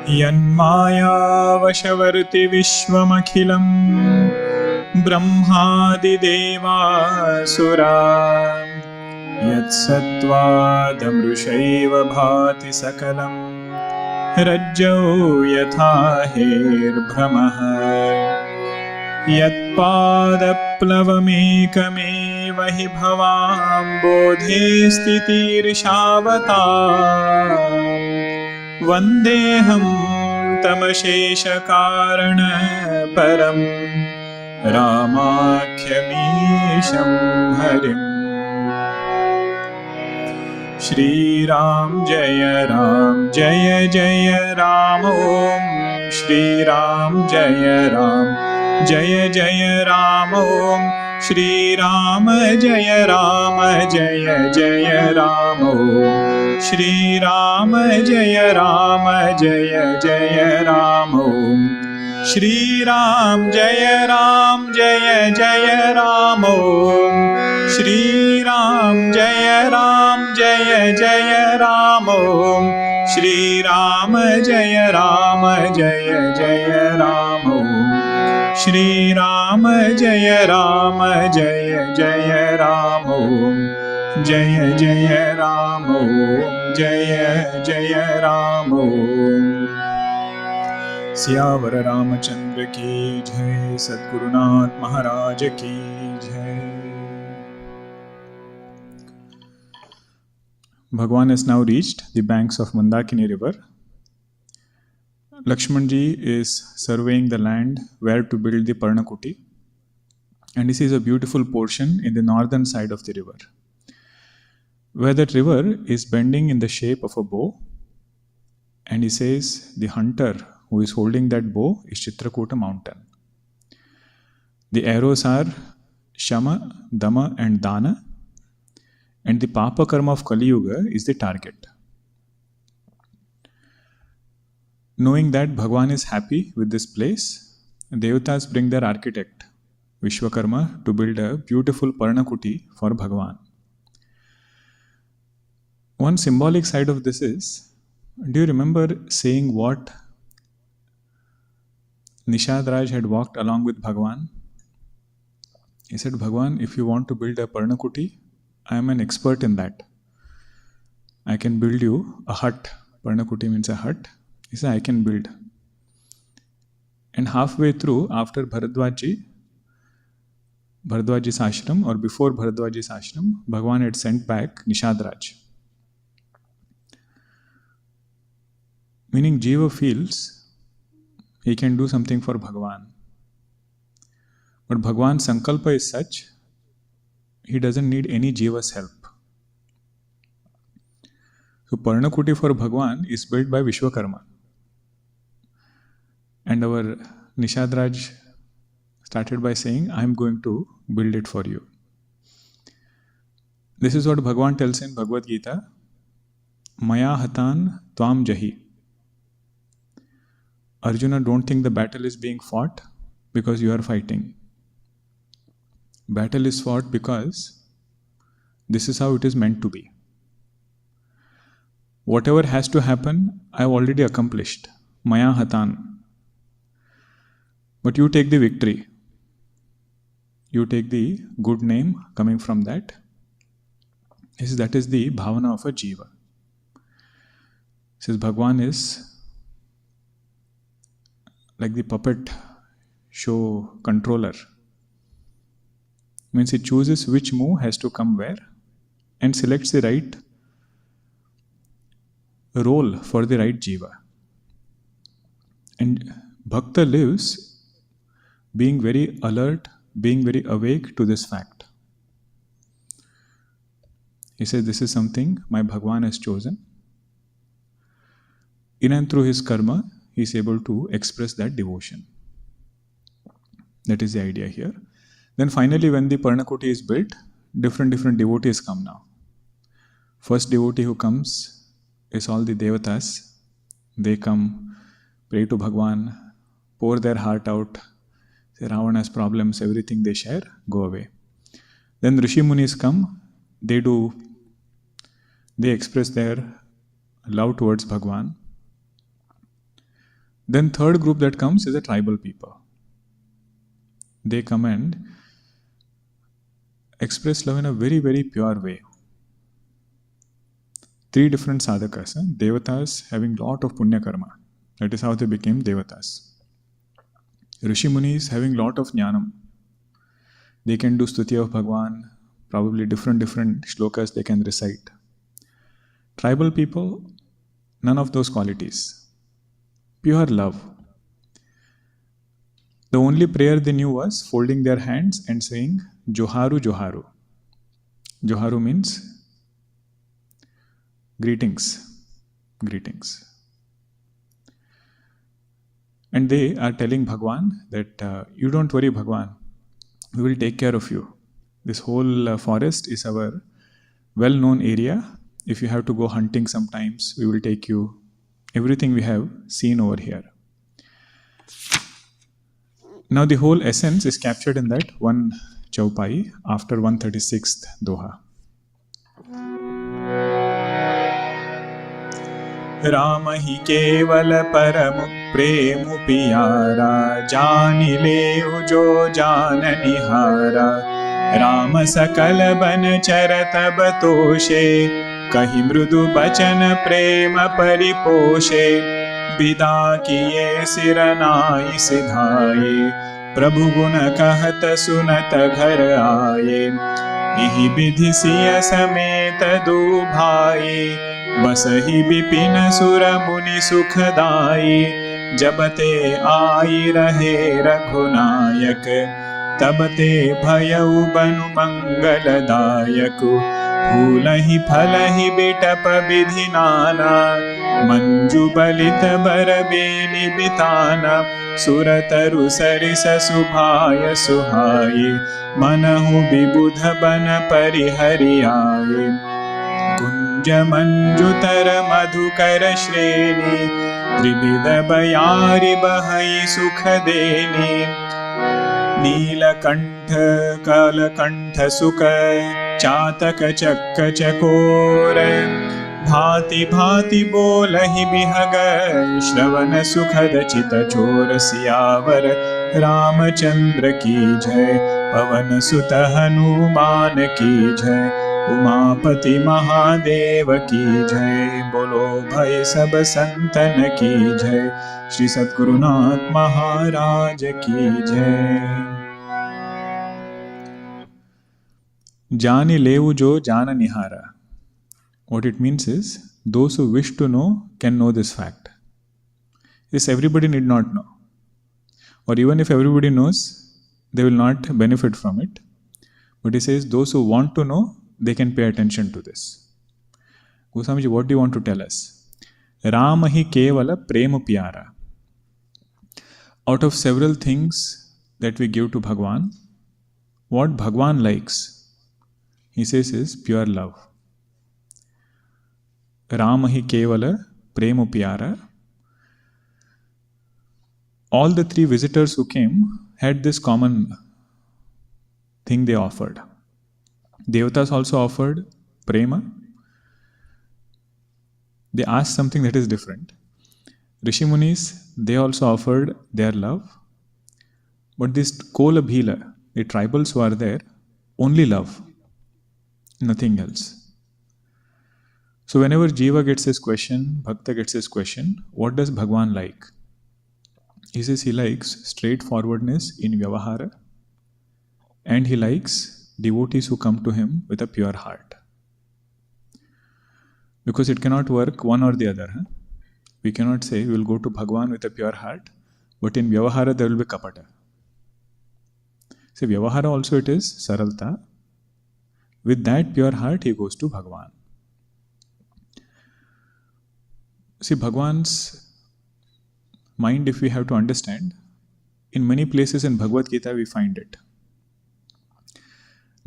यन्मायावशवर्ति विश्वमखिलं ब्रह्मादिदेवासुरा यत्सत्त्वादमृषैव भाति सकलं रज्जौ यथा हेर्भ्रमः यत्पादप्लवमेकमेव हि भवाम्बोधे स्थितिर्षावता वन्देऽहं तमशेषकारणपरं रामाख्यमीशं हरिम्। श्रीराम जय जय राम ॐ श्रीराम जय राम ॐ श्रीराम जय राम ॐ श्रीराम जय राम ॐ श्रीराम जय राम ॐ श्रीराम जय राम ॐ श्रीराम जय राम ॐ श्रीराम जय राम ॐ जय राम ॐ जय राम ॐ। सियावर रामचंद्र की जय, सद्गुरुनाथ महाराज की जय। Bhagwan has now reached the banks of Mandakini river. Lakshmanji is surveying the land where to build the Parnakuti, and this is a beautiful portion in the northern side of the river, where that river is bending in the shape of a bow, and he says the hunter who is holding that bow is Chitrakuta mountain. The arrows are Shama, Dama and Dana, and the Papa Karma of Kali Yuga is the target. Knowing that Bhagwan is happy with this place, Devatas bring their architect, Vishwakarma, to build a beautiful Parnakuti for Bhagwan. One symbolic side of this is, do you remember saying what Nishad Raj had walked along with Bhagwan? He said, Bhagwan, if you want to build a Parnakuti, I am an expert in that. I can build you a hut. Parnakuti means a hut. He said, I can build. And halfway through, after Bharadwaji's ashram, or before Bharadwaji's ashram, Bhagwan had sent back Nishad Raj. Meaning Jiva feels he can do something for Bhagwan. But Bhagwan's sankalpa is such, he doesn't need any Jiva's help. So Parnakuti for Bhagwan is built by Vishwakarma. And our Nishad Raj started by saying, I am going to build it for you. This is what Bhagwan tells in Bhagavad Gita, Maya hatan tvam jahi. Arjuna, don't think the battle is being fought because you are fighting. Battle is fought because this is how it is meant to be. Whatever has to happen, I have already accomplished. Maya hatan. But you take the victory. You take the good name coming from that. That is the bhavana of a jiva. Says Bhagwan is like the puppet show controller. Means he chooses which move has to come where and selects the right role for the right jiva. And Bhakta lives being very alert, being very awake to this fact. He says, this is something my Bhagwan has chosen. In and through his karma, he is able to express that devotion. That is the idea here. Then finally, when the Parnakuti is built, different devotees come now. First devotee who comes is all the Devatas. They come, pray to Bhagwan, pour their heart out, say Ravana has problems, everything they share, go away. Then Rishi Munis come, they express their love towards Bhagwan. Then third group that comes is the tribal people. They come and express love in a very, very pure way. Three different sadhakas. Devatas having lot of punya karma. That is how they became devatas. Rishi Munis having lot of jnanam. They can do stuti of Bhagwan, probably different shlokas they can recite. Tribal people, none of those qualities. Pure love. The only prayer they knew was folding their hands and saying, Joharu, Joharu. Joharu means greetings. Greetings. And they are telling Bhagwan that you don't worry, Bhagwan. We will take care of you. This whole forest is our well-known area. If you have to go hunting sometimes, we will take you. Everything we have seen over here. Now the whole essence is captured in that one chaupai after 136th doha. Ram ही केवल परम प्रेम पियारा, जानि लेउ जो जान निहारा। राम सकल बन चर तब तोषे, कहि मृदु बचन प्रेम परिपोषे। विदा किए सिर नाई सिधाए, प्रभु गुण कहत सुनत घर आए। इहि विधि सिय समेत दो भाई, बसहि विपिन सुर मुनि सुखदाई। जब ते आई रहे रघुनायक, तब ते भयउ बनु मंगलदायक। फूलहि फलहि बिटप विधि नाना, मंजु बलित बर बेनि बिताना। सुरतरु सरिस सुभाय सुहाए, मनहु विबुध बन परिहरि आए। कुंज मंजुतर मधुकर श्रेणी, त्रिविध बयारि बहई सुख देनी। नीलकंठ कालकंठ सुख, चातक चक्क चकोर। भांति भांति बोलहि बिहग, श्रवण सुखद चित चोर। सियावर रामचंद्र की जय, पवन सुत हनुमान की जय। उमापति महादेव की जय, बोलो भय सब संतन की जय। श्री सद्गुरुनाथ महाराज की जय। जानि लेउ जो जान निहारा. What it means is, those who wish to know can know this fact. This everybody need not know. Or even if everybody knows, they will not benefit from it. But he says, those who want to know, they can pay attention to this. Goswamiji, what do you want to tell us? Rama hi kevala prema pyara. Out of several things that we give to Bhagwan, what Bhagwan likes, he says, is pure love. Rama hi kevala prema pyara. All the three visitors who came had this common thing they offered. Devatas also offered prema. They asked something that is different. Rishi Munis, they also offered their love. But this Kola Bhila, the tribals who are there, only love, nothing else. So whenever Jiva gets his question, Bhakta gets his question, what does Bhagwan like? He says he likes straightforwardness in Vyavahara, and he likes devotees who come to him with a pure heart. Because it cannot work one or the other. We cannot say we will go to Bhagwan with a pure heart, but in Vyavahara there will be kapata. So Vyavahara also it is saralta. With that pure heart he goes to Bhagwan. See, Bhagwan's mind, if we have to understand, in many places in Bhagavad Gita we find it.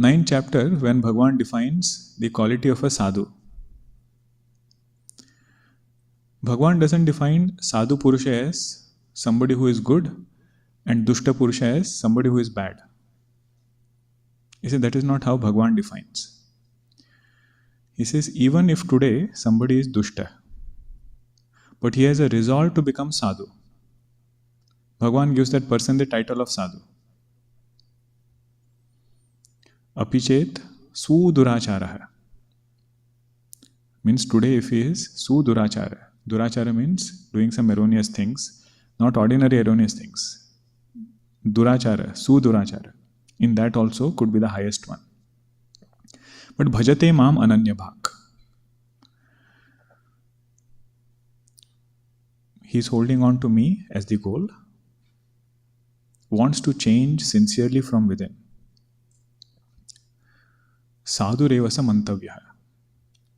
9th chapter, when Bhagwan defines the quality of a sadhu, Bhagwan doesn't define sadhu purusha as somebody who is good and dushta purusha as somebody who is bad. He says that is not how Bhagwan defines. He says even if today somebody is dushta, but he has a resolve to become sadhu, Bhagwan gives that person the title of sadhu. Apichet sudurachara means today if he is sudurachara. Durachara means doing some erroneous things, not ordinary erroneous things. Durachara, sudurachara. In that also could be the highest one. But bhajate mam ananya bhak. He is holding on to me as the goal, wants to change sincerely from within. Sadhu revasa mantavya.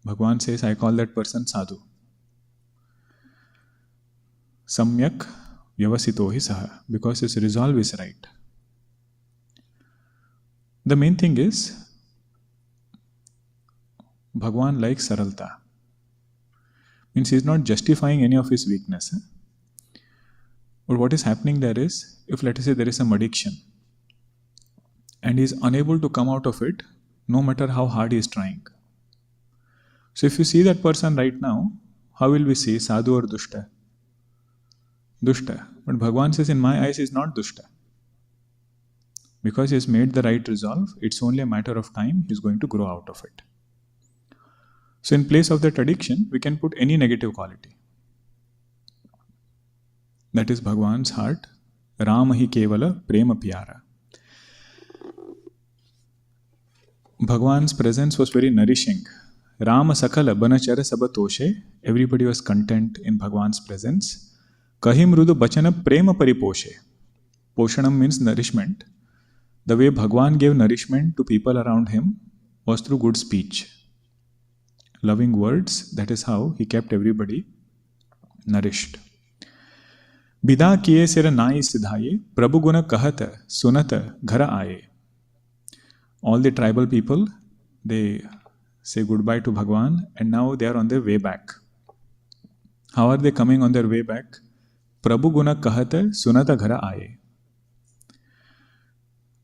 Bhagwan says, I call that person sadhu. Samyak vyavasito hi saha, because his resolve is right. The main thing is, Bhagwan likes saralta. Means he is not justifying any of his weakness. But what is happening there is, if let us say there is some addiction, and he is unable to come out of it, no matter how hard he is trying. So if you see that person right now, how will we say sadhu or dushta? Dushta. But Bhagwan says, in my eyes, he is not dushta. Because he has made the right resolve, it's only a matter of time he is going to grow out of it. So in place of that addiction, we can put any negative quality. That is Bhagwan's heart. Rama hi kevala prema pyara. Bhagwan's presence was very nourishing. Rama sakala banachara sabatoshe. Everybody was content in Bhagwan's presence. Kahim rudu bachana prema pariposhe. Poshanam means nourishment. The way Bhagwan gave nourishment to people around him was through good speech. Loving words, that is how he kept everybody nourished. Bida kiye sera nai sidhaye, Prabhu guna kahata, sunata, ghara aaye. All the tribal people, they say goodbye to Bhagwan and now they are on their way back. How are they coming on their way back? Prabhu guna kahata, sunata, ghara aaye.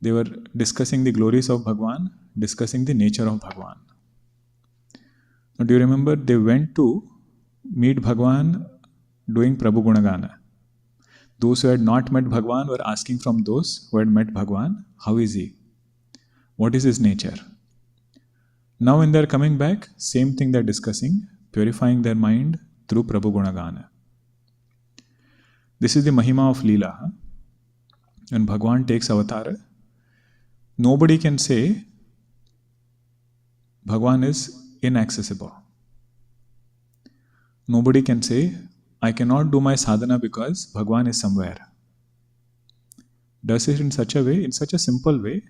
They were discussing the glories of Bhagwan, discussing the nature of Bhagwan. Now, do you remember they went to meet Bhagwan doing Prabhu Gunagana? Those who had not met Bhagwan were asking from those who had met Bhagwan, how is he? What is his nature? Now when they are coming back, same thing they are discussing, purifying their mind through Prabhu Gunagana. This is the Mahima of Leela. When Bhagwan takes avatar, nobody can say Bhagwan is inaccessible. Nobody can say, I cannot do my sadhana because Bhagwan is somewhere. Does it in such a way, in such a simple way,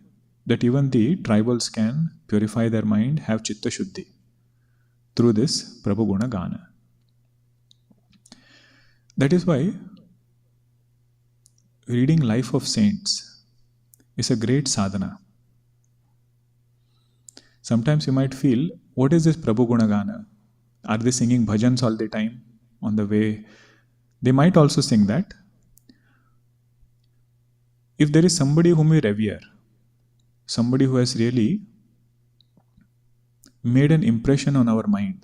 that even the tribals can purify their mind, have chitta shuddhi through this Prabhu Guna Gana. That is why reading life of saints is a great sadhana. Sometimes you might feel, what is this Prabhu Gunagana? Are they singing bhajans all the time on the way? They might also sing that. If there is somebody whom we revere, somebody who has really made an impression on our mind,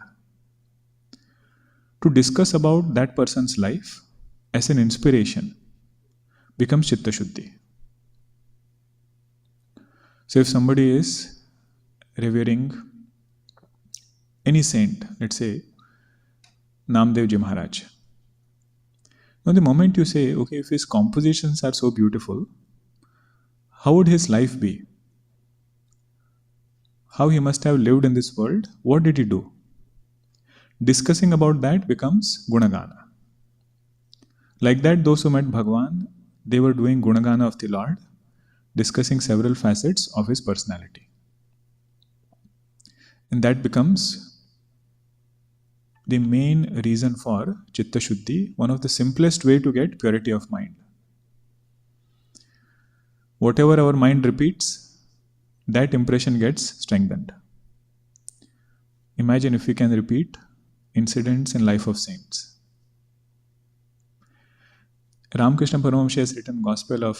to discuss about that person's life as an inspiration becomes chitta shuddhi. So if somebody is revering any saint, let's say Namdev Ji Maharaj. Now the moment you say, okay, if his compositions are so beautiful, how would his life be? How he must have lived in this world? What did he do? Discussing about that becomes Gunagana. Like that, those who met Bhagwan, they were doing Gunagana of the Lord, discussing several facets of his personality. And that becomes the main reason for Chitta Shuddhi, one of the simplest way to get purity of mind. Whatever our mind repeats, that impression gets strengthened. Imagine if we can repeat incidents in life of saints. Ramakrishna Paramahamsa has written Gospel of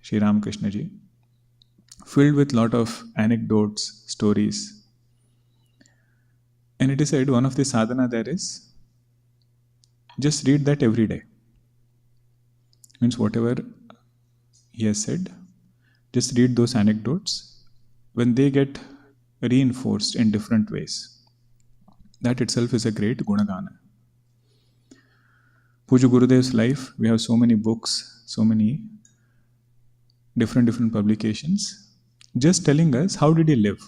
Sri Ramakrishna Ji, filled with lot of anecdotes, stories. And it is said one of the sadhana there is, just read that every day. Means whatever he has said, just read those anecdotes. When they get reinforced in different ways, that itself is a great gunagana. Puja Gurudev's life, we have so many books, so many different publications, just telling us how did he live.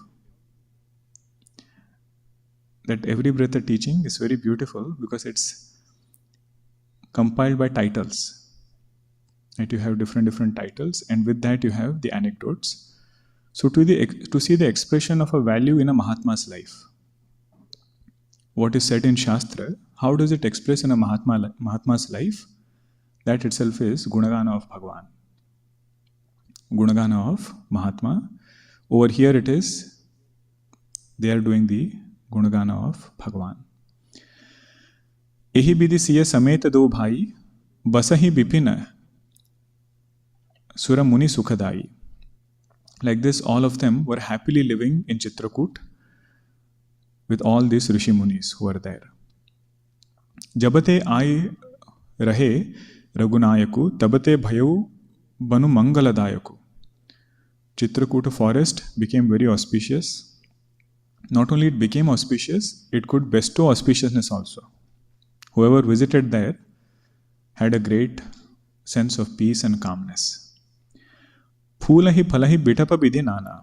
That every breath of teaching is very beautiful because it's compiled by titles. Right? You have different titles, and with that you have the anecdotes. So to see the expression of a value in a Mahatma's life, what is said in Shastra, how does it express in a Mahatma's life? That itself is Gunagana of Bhagwan. Gunagana of Mahatma. Over here it is, they are doing the Gunagana of Bhagwan. Ehi bidi siya sameta do bhai, basahi bipina, sura muni sukhadai. Like this, all of them were happily living in Chitrakoot with all these Rishi Munis who were there. Jabate ai rahe Ragunayaku, tabate bhayu banu mangaladayaku. Chitrakoota forest became very auspicious. Not only it became auspicious, it could bestow auspiciousness also. Whoever visited there had a great sense of peace and calmness. Phulahi phalahi bitapa bidhi nana.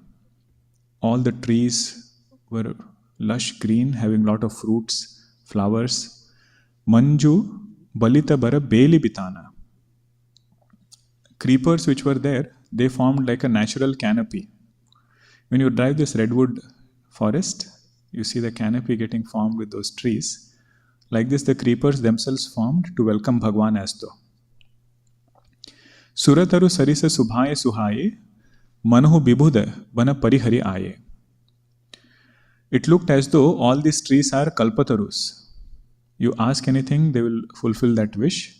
All the trees were lush green, having lot of fruits, flowers. Manju balita bara beli bitana. Creepers which were there, they formed like a natural canopy. When you drive this redwood forest, you see the canopy getting formed with those trees. Like this, the creepers themselves formed to welcome Bhagwan as though. Surataru sarisa subhaye suhaye, manahu bibhuda bana parihari aye. It looked as though all these trees are kalpatarus. You ask anything, they will fulfill that wish.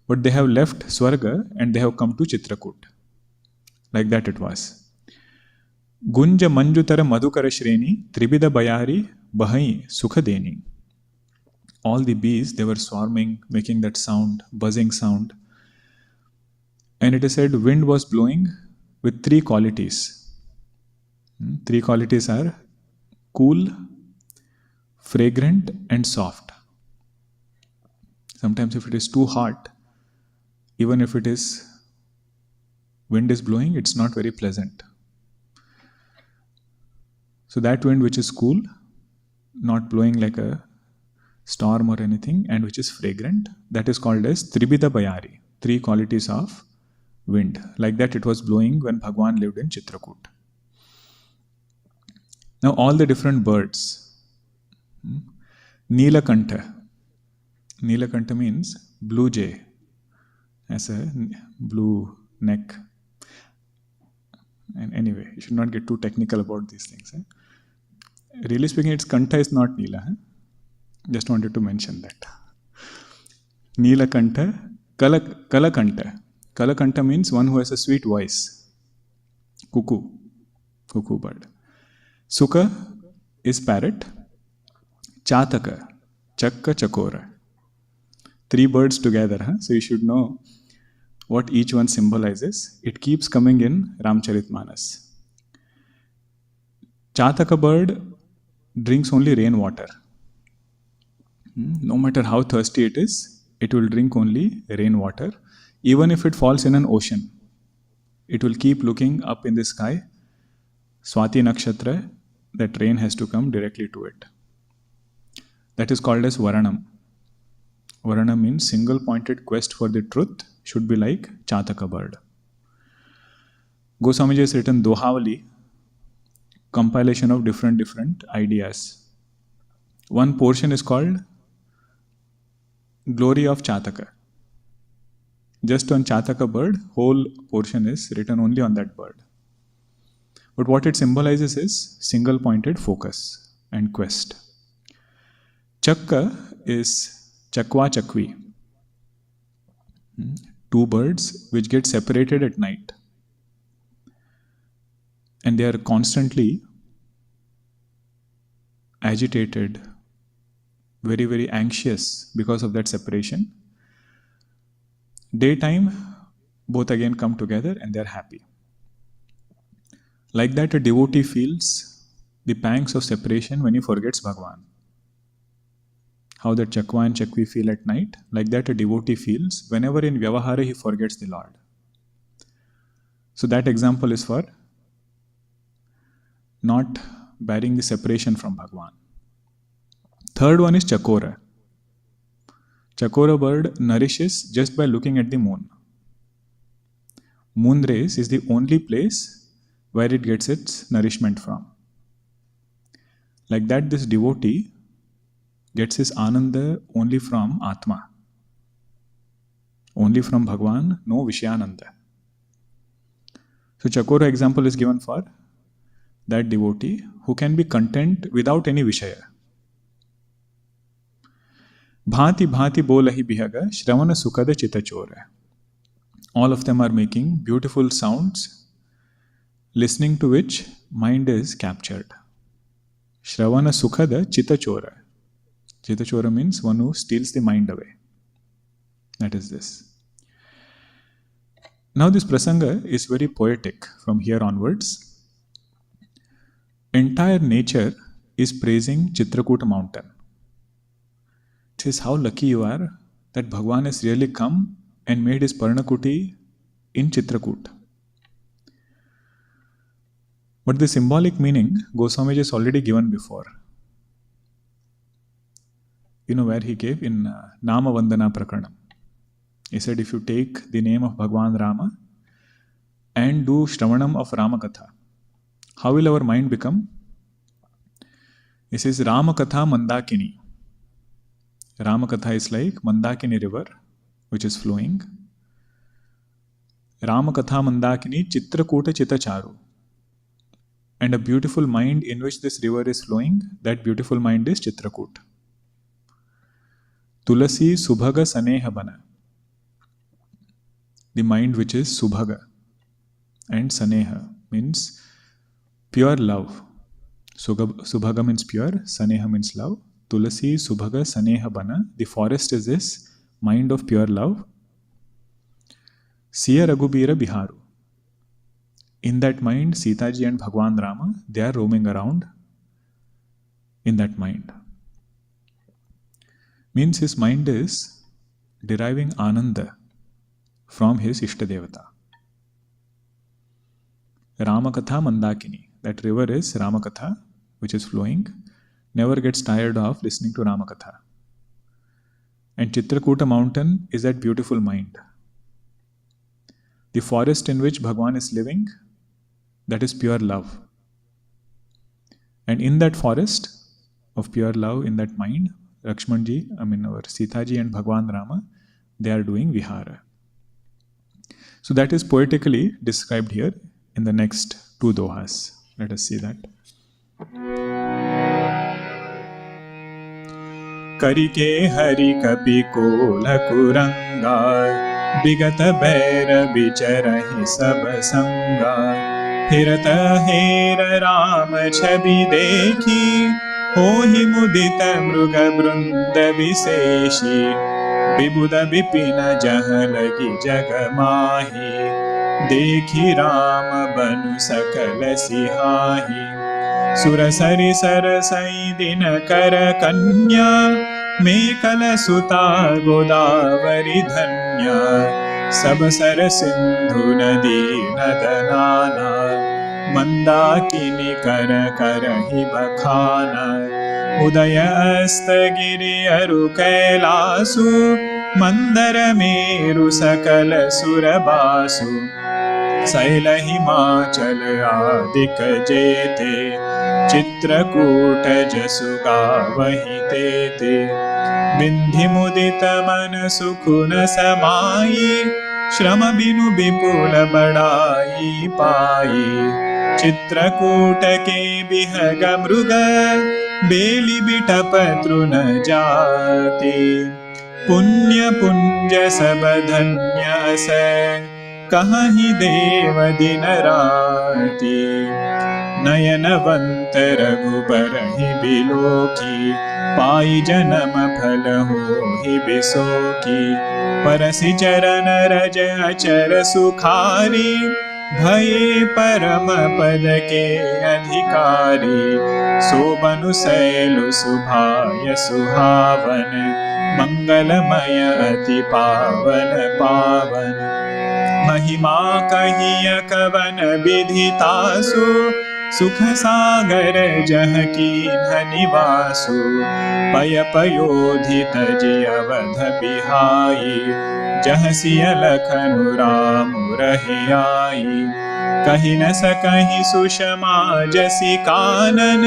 But they have left Swarga and they have come to Chitrakoot. Like that it was. Gunja manjutara madhukara shreni, tribida bayari, bahai sukhadeni. All the bees, they were swarming, making that sound, buzzing sound. And it is said wind was blowing with three qualities. Three qualities are cool, fragrant, and soft. Sometimes if it is too hot, even if it is wind is blowing, it's not very pleasant. So that wind which is cool, not blowing like a storm or anything, and which is fragrant, that is called as Tribida Bayari, three qualities of wind. Like that it was blowing when Bhagwan lived in Chitrakoot. Now all the different birds. Neelakantha. Neelakantha means blue jay, has a blue neck. And anyway, you should not get too technical about these things. Really speaking, its kantha is not Neela. Just wanted to mention that. Neelakantha, Kalakantha. Kalakantha means one who has a sweet voice. Cuckoo bird. Sukha is parrot. Chataka, Chakka, Chakora. Three birds together, so you should know what each one symbolizes. It keeps coming in Ramcharitmanas. Chataka bird drinks only rainwater. No matter how thirsty it is, it will drink only rainwater. Even if it falls in an ocean, it will keep looking up in the sky. Swati Nakshatra, that rain has to come directly to it. That is called as Varanam. Varanam means single-pointed quest for the truth should be like Chataka bird. Goswamiji has written Dohavali, compilation of different ideas. One portion is called Glory of Chataka. Just on Chataka bird, whole portion is written only on that bird. But what it symbolizes is single-pointed focus and quest. Chakka is Chakwa Chakwi. Two birds which get separated at night. And they are constantly agitated, very anxious because of that separation. Daytime, both again come together and they're happy. Like that, a devotee feels the pangs of separation when he forgets Bhagwan. How that Chakwa and Chakvi feel at night, like that a devotee feels whenever in Vyavahara he forgets the Lord. So that example is for not bearing the separation from Bhagwan. Third one is Chakora. Chakora bird nourishes just by looking at the moon. Moon rays is the only place where it gets its nourishment from. Like that, this devotee gets his ananda only from Atma. Only from Bhagwan, no Vishyananda. So Chakora example is given for that devotee who can be content without any Vishaya. Bhati bhati bolahi bihaga shravana sukada chitachora. All of them are making beautiful sounds, listening to which mind is captured. Shravana sukhada chitachora. Chitachora means one who steals the mind away. That is this. Now this prasanga is very poetic from here onwards. Entire nature is praising Chitrakuta mountain. It says how lucky you are that Bhagwan has really come and made his Parnakuti in Chitrakoot. But the symbolic meaning Goswamiji has already given before. You know where he gave in Nama Vandana Prakaranam. He said if you take the name of Bhagwan Rama and do Shravanam of Ramakatha, how will our mind become? He says Ramakatha Mandakini. Ramakatha is like Mandakini river which is flowing. Ramakatha Mandakini Chitrakuta Chitacharu. And a beautiful mind in which this river is flowing, that beautiful mind is Chitrakoot. Tulasi Subhaga Saneha Bana. The mind which is Subhaga and Saneha means pure love. Subhaga means pure, Saneha means love. Tulasi Subhaga Saneha Bana. The forest is this mind of pure love. Siya Raghubira Biharu. In that mind, Sitaji and Bhagwan Rama, they are roaming around in that mind. Means his mind is deriving Ananda from his Ishtadevata. Ramakatha Mandakini. That river is Ramakatha, which is flowing. Never gets tired of listening to Ramakatha. And Chitrakuta mountain is that beautiful mind. The forest in which Bhagwan is living, that is pure love. And in that forest of pure love, in that mind, our Sitaji and Bhagwan Rama, they are doing Vihara. So that is poetically described here in the next two dohas. Let us see that. Karike hari kapi kola kuranga, bigata baira bicharahi sab sanga, phirata hera ram chhabi dekhi, hohi mudita mruga brunda viseshi, bibuda bipina jaha lagi jagamahi, dekhi ram banu sakala sihahi. Surasari sarasai dina kara kanya, Mekala suta godavari dhanya, Sab sar sindhu nadi nadanana, Mandakini kara karahi bakhana, Udaya astagiri aru kailasu, Mandara meru sakala surabasu, Saila himachal adik jete, Chitrakoot jasuga vahite te, Bindhi mudita man sukhuna samai, Shrama binu bipula badai pai, Chitrakoot ke bihaga mruga, Beli bitapatru na jati, Punya punja sabadhanya asa, Kahi deva dinarati, Nayanavanta raghubarahi biloki, पाई जन्म फल होहि बिसोकी। परसि चरण रज अचर सुखारी, भये परम पद के अधिकारी। सोबनु सैलु सुभाय सुहावन, मंगलमय अति पावन पावन। महिमा कहिय कवन विधितासु, सुख सागर जह कीन्ह निवासु। पय पयोधि तजि अवध बिहाई, जह सिय लखनु राम रहि आई। कहि न सकहि सुषमा जसि कानन,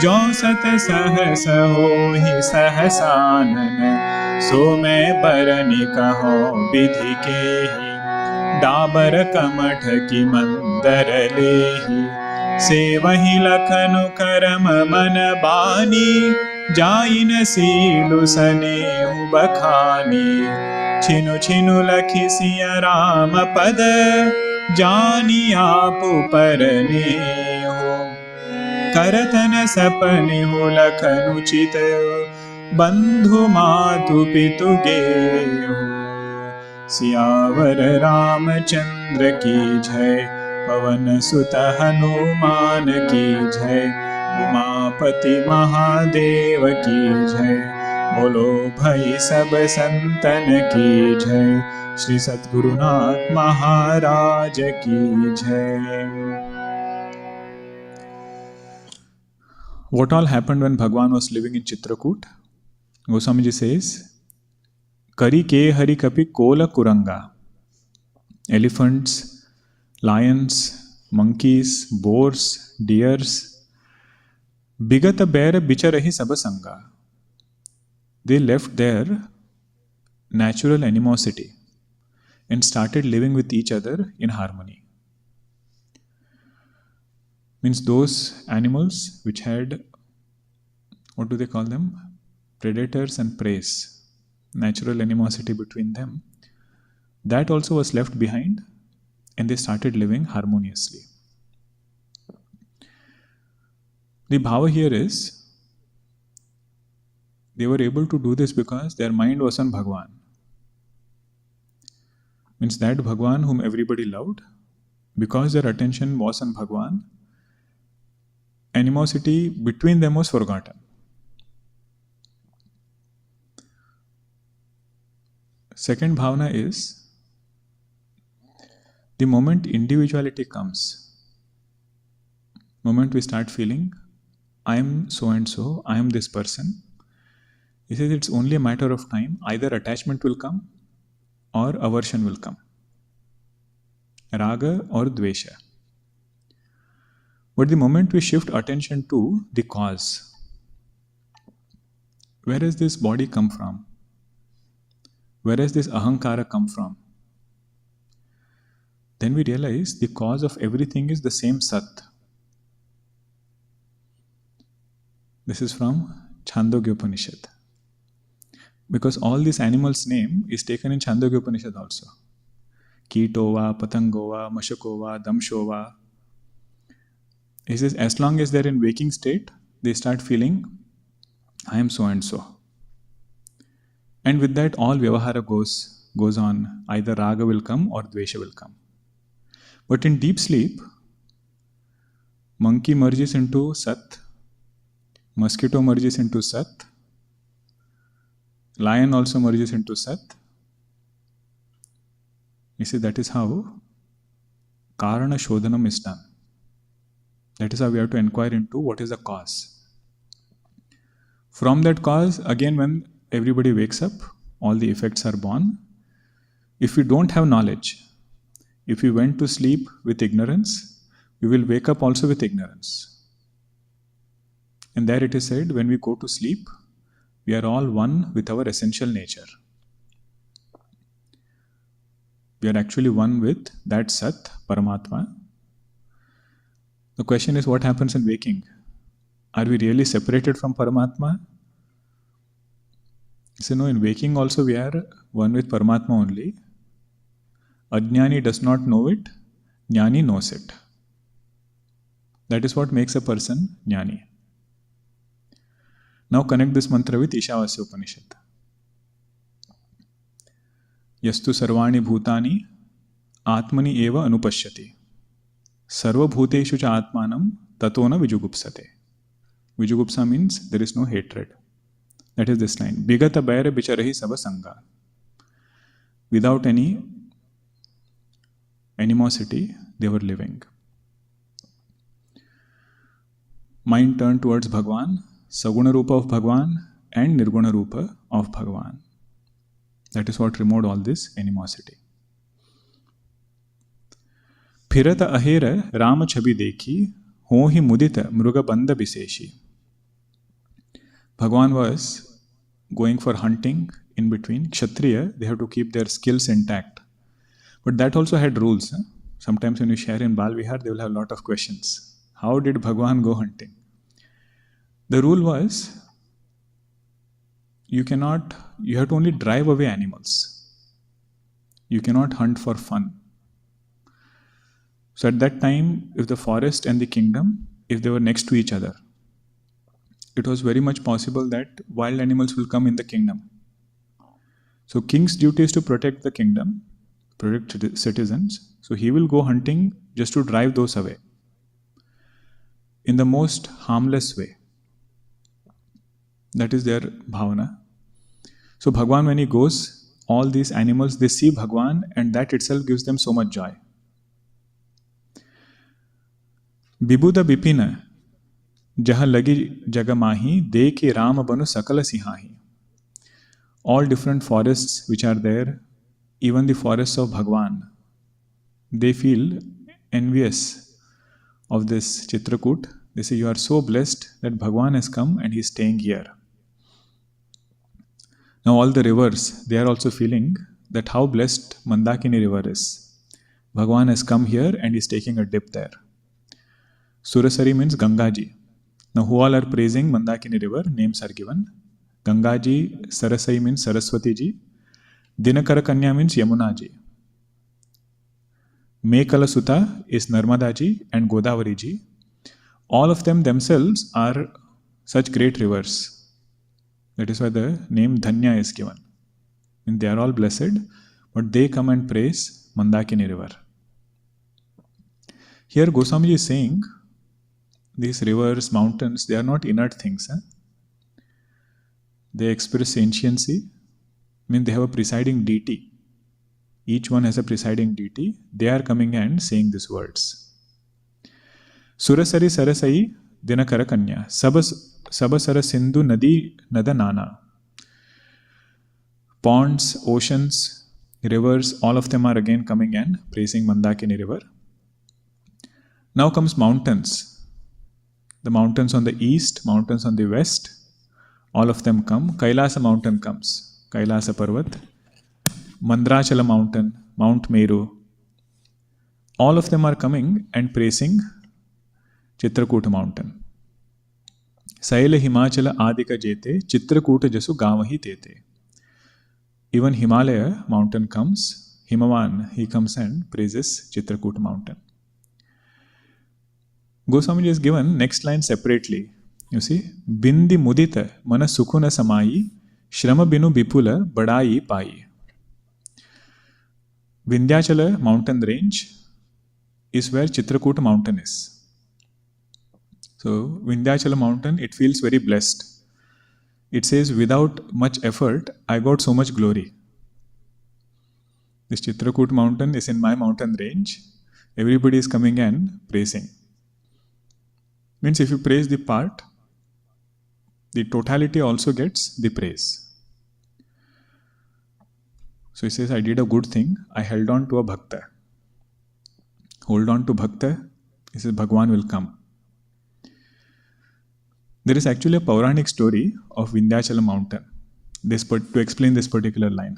जो सत सहस होहि सहसानन। सो मैं बरनि कहो विधि केहि, डाबर कमठ की मंदर लेहि। सेवहि लखनु करम मन बानी, जाई न सीलु सनेहु बखानी। छिनु छिनु लखि सिय राम पद, जानी आपु परनेहु। करत न सपनेहु लखनु चित, बंधु मातु पितु गेहु। सियावर रामचंद्र की जय, पवन सुत हनुमान की जय। उमापति महादेव की जय, बोलो भाई सब संतन की जय। श्री सद्गुरुनाथ महाराज की जय। What all happened when Bhagwan was living in Chitrakoot? Goswamiji says, Kari ke hari kapi kola kuranga. Elephants, lions, monkeys, boars, deers, bigat bear bicharahi sabasanga. They left their natural animosity and started living with each other in harmony. Means those animals which had, what do they call them? Predators and prey. Natural animosity between them. That also was left behind and they started living harmoniously. The bhava here is, they were able to do this because their mind was on Bhagwan. Means that Bhagwan whom everybody loved, because their attention was on Bhagwan, animosity between them was forgotten. Second bhavana is, the moment individuality comes, moment we start feeling, I am so and so, I am this person, he says it's only a matter of time, either attachment will come or aversion will come. Raga or dvesha. But the moment we shift attention to the cause, where has this body come from? Where has this ahankara come from? Then we realize the cause of everything is the same Sat. This is from Chandogya Upanishad. Because all these animals' name is taken in Chandogya Upanishad also. Kitova, Patangova, Mashakova, Damshova. He says, as long as they're in waking state, they start feeling, I am so and so. And with that, all Vyavahara goes on. Either Raga will come or Dvesha will come. But in deep sleep, monkey merges into Sat, mosquito merges into Sat, lion also merges into Sat. You see, that is how Karana Shodhanam is done. That is how we have to inquire into what is the cause. From that cause, again when everybody wakes up, all the effects are born. If we don't have knowledge, if we went to sleep with ignorance, we will wake up also with ignorance. And there it is said, when we go to sleep, we are all one with our essential nature. We are actually one with that Sat, Paramatma. The question is, what happens in waking? Are we really separated from Paramatma? So no, in waking also we are one with Paramatma only. Ajnani does not know it, Jnani knows it. That is what makes a person Jnani. Now connect this mantra with Ishavasya Upanishad. Yastu sarvani bhutani atmani eva anupashyati. Sarva bhuteshu cha atmanam tatona vijugupsate. Vijugupsa means there is no hatred. That is this line. Bigata baira bicharahi sava sangha. Without any animosity, they were living. Mind turned towards Bhagwan, Saguna Rupa of Bhagwan and Nirguna Rupa of Bhagwan. That is what removed all this animosity. Phirata ahera Rama chabi dekhi, hohi mudita mruga banda biseshi. Bhagwan was going for hunting in between. Kshatriya, they have to keep their skills intact. But that also had rules. Sometimes when you share in Bal Vihar, they will have a lot of questions. How did Bhagwan go hunting? The rule was, you have to only drive away animals. You cannot hunt for fun. So at that time, if the forest and the kingdom, if they were next to each other, it was very much possible that wild animals will come in the kingdom. So king's duty is to protect the kingdom, protect citizens. So he will go hunting just to drive those away in the most harmless way. That is their bhavana. So Bhagwan, when he goes, all these animals, they see Bhagwan and that itself gives them so much joy. Bibuda bipina jaha lagi jagamahi dekhi Rama banu sakala sihahi. All different forests which are there, even the forests of Bhagwan, they feel envious of this Chitrakoot. They say, you are so blessed that Bhagwan has come and he is staying here. Now all the rivers, they are also feeling that how blessed Mandakini river is. Bhagwan has come here and he is taking a dip there. Surasari means Gangaji. Now who all are praising Mandakini river? Names are given. Gangaji, Sarasai means Saraswati ji. Dinakara Kanya means Yamuna ji. Mekala Sutta is Narmada ji and Godavari ji. All of them themselves are such great rivers. That is why the name Dhanya is given. And they are all blessed, but they come and praise Mandakini river. Here Goswamiji is saying, these rivers, mountains, they are not inert things. They express sentiency. I mean, they have a presiding deity. Each one has a presiding deity. They are coming and saying these words. Surasari Sarasai Dinakara Kanya Sabasara Sindhu Nadi Nada Nana. Ponds, oceans, rivers, all of them are again coming and praising Mandakini river. Now comes mountains. The mountains on the east, mountains on the west, all of them come. Kailasa mountain comes. Kailasa Parvat. Mandrachala mountain, Mount Meru. All of them are coming and praising Chitrakoota mountain. Saila Himachala Adika Jete, Chitrakoota Jasu Gavahi Tete. Even Himalaya mountain comes, Himavan, he comes and praises Chitrakoota mountain. Goswamiji is given next line separately. You see, Bindi Mudita Mana Sukuna Samayi, Shrama Binu Bipula Badai Pai. Vindhyachala mountain range is where Chitrakoota mountain is. So, Vindhyachala mountain, it feels very blessed. It says, without much effort, I got so much glory. This Chitrakoota mountain is in my mountain range. Everybody is coming and praising. Means if you praise the part, the totality also gets the praise. So he says, I did a good thing. I held on to a bhakta. Hold on to bhakta. He says, Bhagwan will come. There is actually a Puranic story of Vindhyachala mountain. To explain this particular line.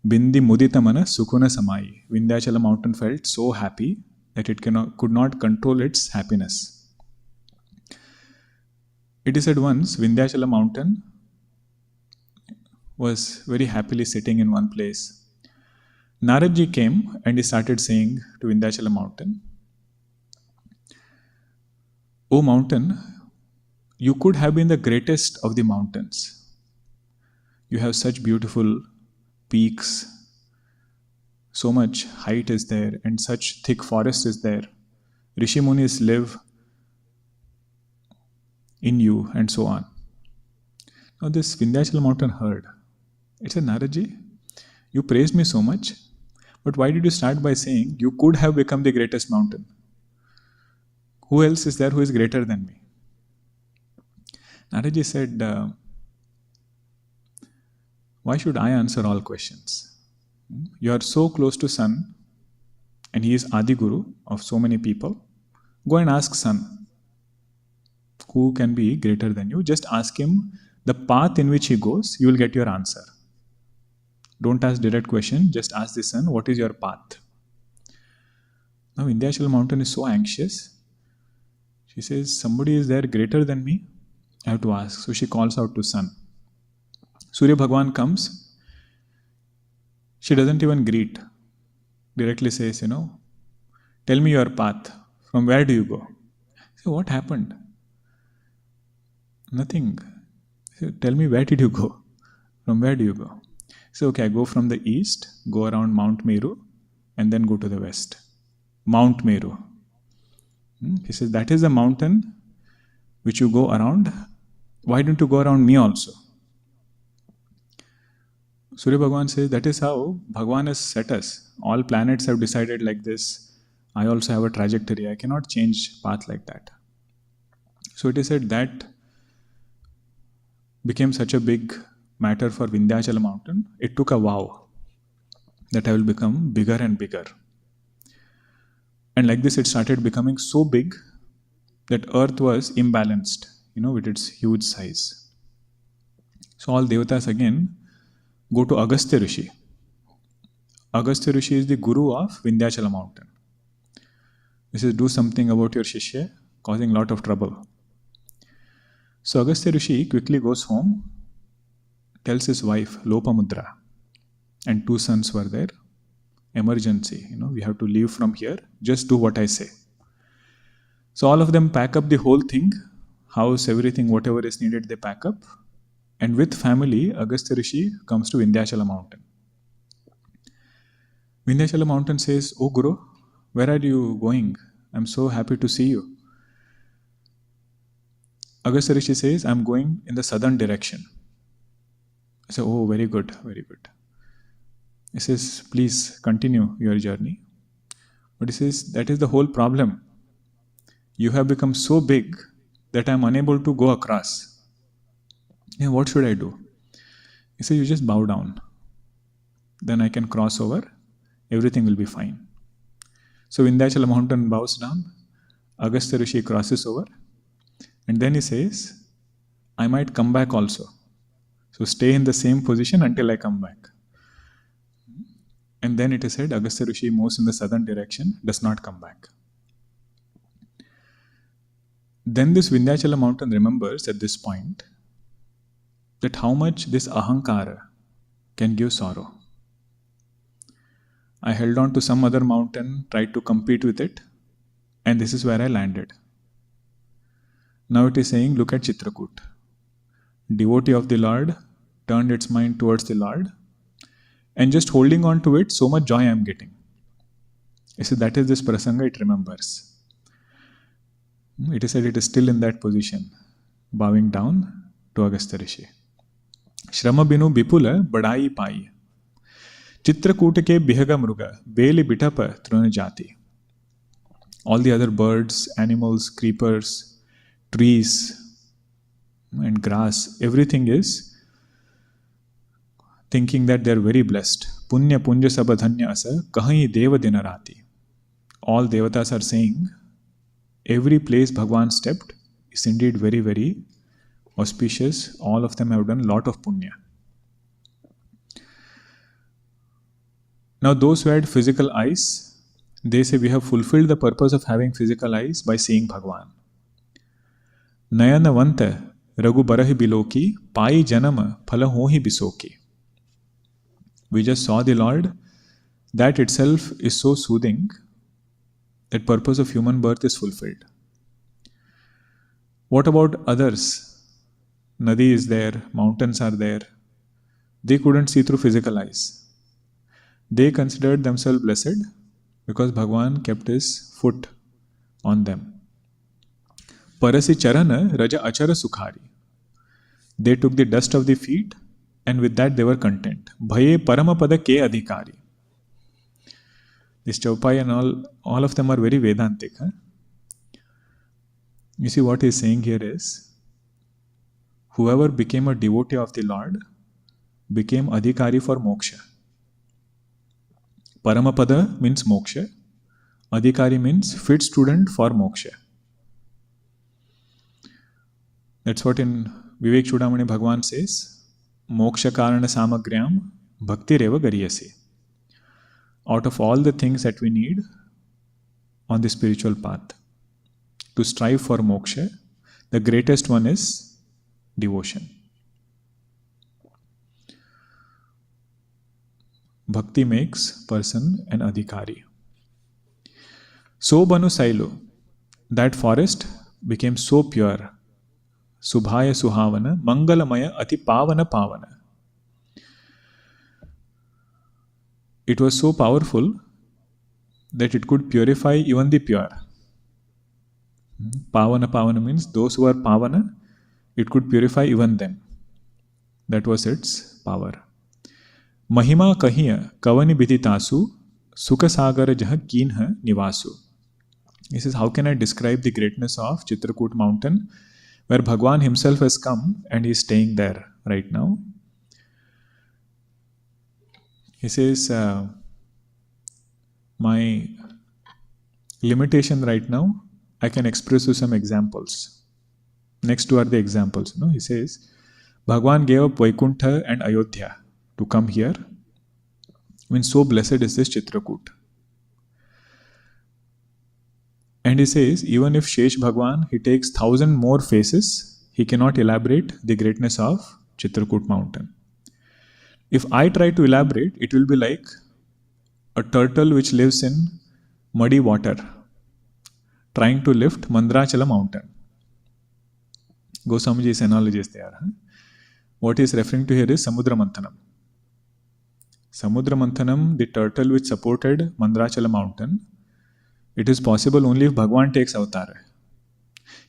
Bindi mudita mana sukuna samai. Vindhyachala mountain felt so happy that it could not control its happiness. It is said once, Vindhyachala mountain was very happily sitting in one place. Naradji came and he started saying to Vindhyachala mountain, O mountain, you could have been the greatest of the mountains. You have such beautiful peaks, so much height is there, and such thick forest is there. Rishi Munis live in you, and so on. Now this Vindhyachal mountain heard. It said, Naraji, you praised me so much, but why did you start by saying you could have become the greatest mountain? Who else is there who is greater than me? Naraji said, why should I answer all questions? You are so close to Sun, and he is Adi Guru of so many people. Go and ask Sun, who can be greater than you. Just ask him the path in which he goes, you will get your answer. Don't ask direct question, just ask the Sun, what is your path? Now Vindhyachal mountain is so anxious. She says, somebody is there greater than me? I have to ask. So she calls out to Sun. Surya Bhagwan comes. She doesn't even greet. Directly says, tell me your path. From where do you go? So what happened? Nothing. So, tell me, where did you go? From where do you go? So, okay, I go from the east, go around Mount Meru, and then go to the west. Mount Meru. He says, that is the mountain which you go around. Why don't you go around me also? Surya Bhagwan says, that is how Bhagwan has set us. All planets have decided like this. I also have a trajectory. I cannot change path like that. So it is said that became such a big matter for Vindhyachal mountain. It took a vow that I will become bigger and bigger. And like this, it started becoming so big that earth was imbalanced, with its huge size. So all devatas again go to Agastya Rishi. Agastya Rishi is the guru of Vindhyachala mountain. He says, do something about your Shishya, causing lot of trouble. So Agastya Rishi quickly goes home, tells his wife, Lopamudra, and 2 sons were there. Emergency, we have to leave from here, just do what I say. So all of them pack up the whole thing, house, everything, whatever is needed, they pack up. And with family, Agastya Rishi comes to Vindhyachala mountain. Vindhyachala mountain says, oh Guru, where are you going? I'm so happy to see you. Agastya Rishi says, I'm going in the southern direction. I say, oh, very good, very good. He says, please continue your journey. But he says, that is the whole problem. You have become so big that I am unable to go across. Yeah, what should I do? He says, you just bow down. Then I can cross over. Everything will be fine. So Vindhyachala mountain bows down. Agastya Rishi crosses over. And then he says, I might come back also. So stay in the same position until I come back. And then it is said, Agastya Rishi moves in the southern direction, does not come back. Then this Vindhyachala mountain remembers at this point that how much this ahankara can give sorrow. I held on to some other mountain, tried to compete with it, and this is where I landed. Now it is saying, look at Chitrakoot. Devotee of the Lord turned its mind towards the Lord, and just holding on to it, so much joy I am getting. I said, that is this prasanga, it remembers. It is said it is still in that position, bowing down to Agastya Rishi. Shrama binu bipula badai pai. Chitrakoot ke bihaga mruga, beli bitapa truna jati. All the other birds, animals, creepers, trees, and grass, everything is thinking that they are very blessed. Punya punja sabadhanya asa kahi deva dinarati. All devatas are saying, every place Bhagwan stepped is indeed very, very auspicious. All of them have done a lot of punya. Now those who had physical eyes, they say we have fulfilled the purpose of having physical eyes by seeing Bhagwan. Nayana vanta ragu barahi biloki pai janama phala hohi bisoki. We just saw the Lord. That itself is so soothing that purpose of human birth is fulfilled. What about others? Nadi is there, mountains are there. They couldn't see through physical eyes. They considered themselves blessed because Bhagwan kept his foot on them. Parasi charana raja achara sukhari. They took the dust of the feet and with that they were content. Bhaye paramapada ke adhikari. This Chaupai and all of them are very Vedantic. Huh? You see what he is saying here is, whoever became a devotee of the Lord became adhikari for moksha. Paramapada means moksha. Adhikari means fit student for moksha. That's what in Vivek Chudamani Bhagwan says, moksha karana samagryam bhakti reva gariyasi. Out of all the things that we need on the spiritual path to strive for moksha, the greatest one is devotion. Bhakti makes person an adhikari. So Banu Sailo, that forest became so pure. Subhaya Suhavana, Mangalamaya Ati Pavana Pavana. It was so powerful that it could purify even the pure. Pavana Pavana means those who are Pavana, it could purify even them. That was its power. Mahima Kahiya Kavani Biditasu Sukasagara Jaha Kinha Nivasu. He says, how can I describe the greatness of Chitrakoot mountain, where Bhagwan himself has come and he is staying there right now? He says, my limitation right now, I can express you some examples. Next two are the examples. He says, Bhagwan gave up Vaikuntha and Ayodhya to come here. I mean, so blessed is this Chitrakoot. And he says, even if Shesh Bhagwan, he takes 1,000 more faces, he cannot elaborate the greatness of Chitrakoot mountain. If I try to elaborate, it will be like a turtle which lives in muddy water, trying to lift Mandrachala mountain. Goswamiji's analogy is there. What he is referring to here is Samudra Manthanam. Samudra Manthanam, the turtle which supported Mandrachala mountain, it is possible only if Bhagwan takes avatar.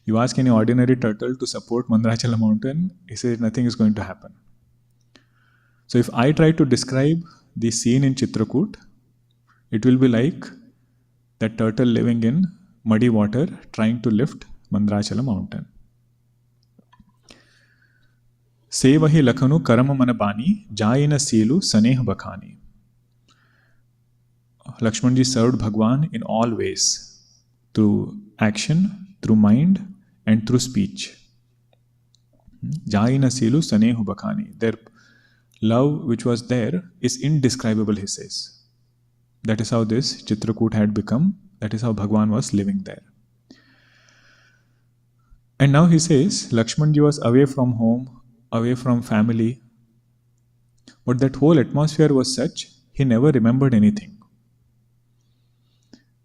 You ask any ordinary turtle to support Mandrachala mountain, he says nothing is going to happen. So if I try to describe the scene in Chitrakoot, it will be like that turtle living in muddy water trying to lift Mandrachala mountain. Sevahi lakhanu karama manabani jayina seelu saneh bakhani. Lakshmanji served Bhagwan in all ways, through action, through mind, and through speech. Jayina seelu sanehu bakhani. Their love which was there is indescribable, he says. That is how this Chitrakoot had become. That is how Bhagwan was living there. And now he says, Lakshmanji was away from home, away from family. But that whole atmosphere was such, he never remembered anything.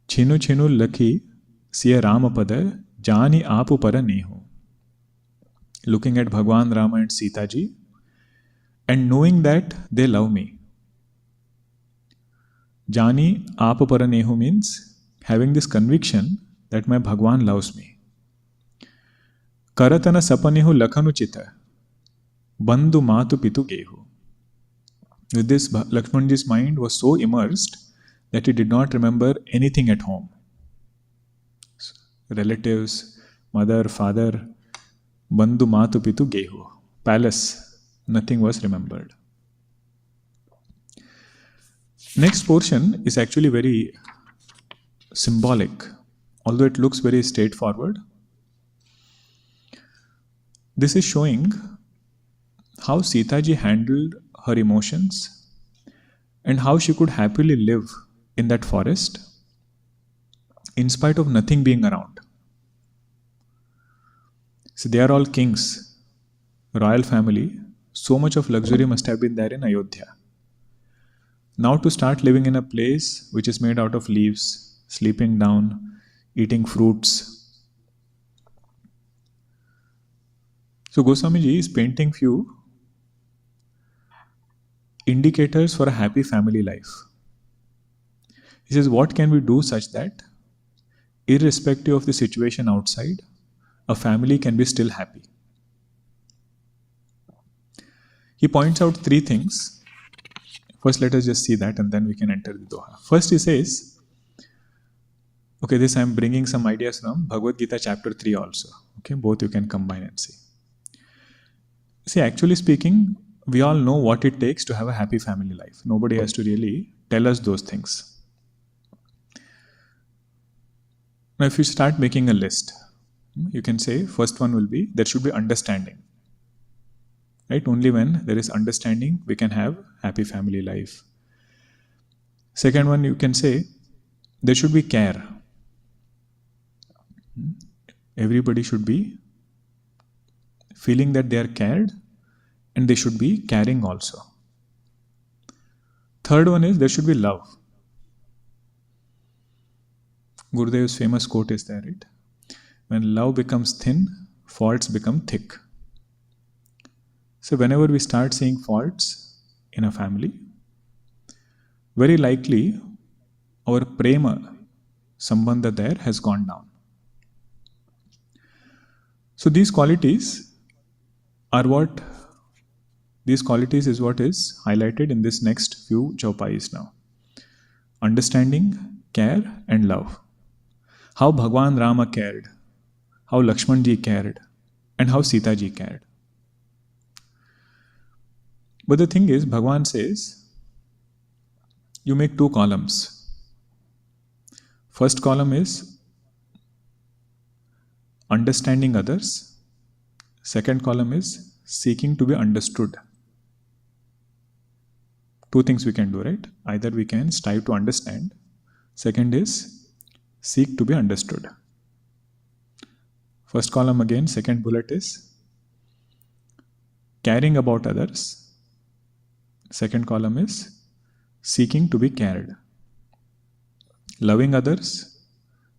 Chinu chinu lakhi siya Ramapada jani apu para nehu. Looking at Bhagwan Rama and Sita ji and knowing that they love me. Jani apu para nehu means having this conviction that my Bhagwan loves me. Karatana sapanehu lakhanu chita bandhu matu pitu gehu. With this, Lakshmanji's mind was so immersed that he did not remember anything at home. Relatives, mother, father, bandhu matu pitu gehu. Palace, nothing was remembered. Next portion is actually very symbolic, although it looks very straightforward. This is showing how Sita ji handled her emotions and how she could happily live in that forest in spite of nothing being around. So they are all kings, royal family. So much of luxury must have been there in Ayodhya. Now to start living in a place which is made out of leaves, sleeping down, eating fruits. So Goswamiji is painting few indicators for a happy family life. He says, what can we do such that, irrespective of the situation outside, a family can be still happy? He points out three things. First, let us just see that and then we can enter the Doha. First, he says, okay, this I am bringing some ideas from Bhagavad Gita chapter 3 also. Okay, both you can combine and see. See, actually speaking, we all know what it takes to have a happy family life. Nobody has to really tell us those things. Now, if you start making a list, you can say, first one will be, there should be understanding. Right? Only when there is understanding, we can have happy family life. Second one, you can say, there should be care. Everybody should be feeling that they are cared and they should be caring also. Third one is, there should be love. Gurudev's famous quote is there, right? When love becomes thin, faults become thick. So whenever we start seeing faults in a family, very likely our prema sambandha there has gone down. So these qualities is what is highlighted in this next few chaupais now. Understanding, care and love. How Bhagwan Rama cared, how Lakshman ji cared, and how Sita ji cared. But the thing is, Bhagwan says, you make two columns. First column is understanding others. Second column is seeking to be understood. Two things we can do, right? Either we can strive to understand. Second is seek to be understood. First column again, second bullet is caring about others. Second column is seeking to be cared. Loving others,